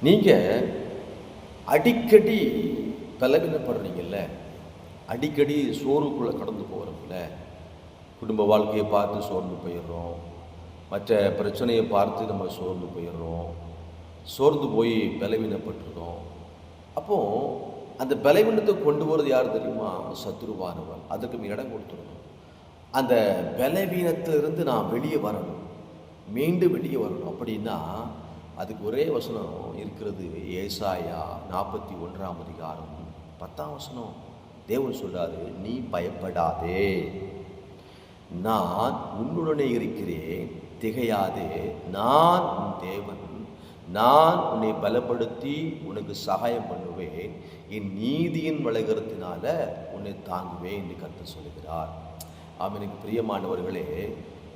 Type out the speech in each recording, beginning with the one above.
நீங்கள் அடிக்கடி பலவீனப்படுறீங்கல்ல, அடிக்கடி சோர்வுக்குள்ளே கடந்து போகிறோம்ல, குடும்ப வாழ்க்கையை பார்த்து சோர்ந்து போயிடுறோம், மற்ற பிரச்சனையை பார்த்து நம்ம சோர்ந்து போயிடுறோம், சோர்ந்து போய் பலவீனப்பட்டுருக்கோம். அப்போது அந்த பலவீனத்தை கொண்டு போகிறது யார் தெரியுமா? சத்துருவானவன். அதுக்கு இடம் கொடுத்துடணும். அந்த பலவீனத்திலிருந்து நான் வெளியே வரணும், மீண்டும் வெளியே வரணும். அப்படின்னா அதுக்கு ஒரே வசனம் இருக்கிறது. ஏசாயா 41:10 தேவன் சொல்றாரு, நீ பயப்படாதே, நான் உன்னுடனே இருக்கிறேன், திகையாதே, நான் உன் தேவன், நான் உன்னை பலப்படுத்தி உனக்கு சகாயம் பண்ணுவேன், என் நீதியின் வளைகரத்தினால உன்னை தாங்குவேன் என்று கர்த்தர் சொல்லுகிறார். எனக்கு பிரியமானவர்களே,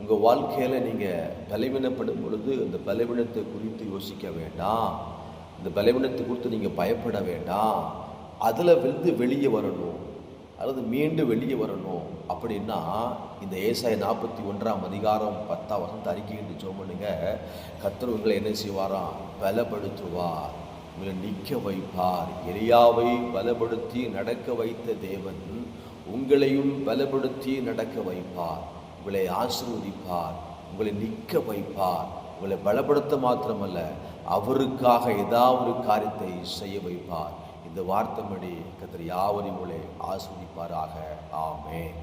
உங்கள் வாழ்க்கையில் நீங்கள் பலவீனப்படும் பொழுது அந்த பலவீனத்தை குறித்து யோசிக்க வேண்டாம், இந்த பலவீனத்தை குறித்து நீங்கள் பயப்பட வேண்டாம். அதில் வெளியே வரணும், அல்லது மீண்டும் வெளியே வரணும். அப்படின்னா இந்த ஏசாயா 41:10 அறிக்கைன்னு சொன்னீங்க. கர்த்தர் உங்களை என்ன செய்வாராம்? பலப்படுத்துவார், உங்களை நிற்க வைப்பார். எலியாவை பலப்படுத்தி நடக்க வைத்த தேவன் உங்களையும் பலப்படுத்தி நடக்க வைப்பார், உங்களை ஆசீர்வதிப்பார், உங்களை நிற்க வைப்பார். உங்களை பலப்படுத்த மாத்திரமல்ல, அவருக்காக ஏதாவது ஒரு காரியத்தை செய்ய வைப்பார். இந்த வார்த்தைப்படி கர்த்தர் யாவரையும் உங்களை ஆசீர்வதிப்பாராக. ஆமென்.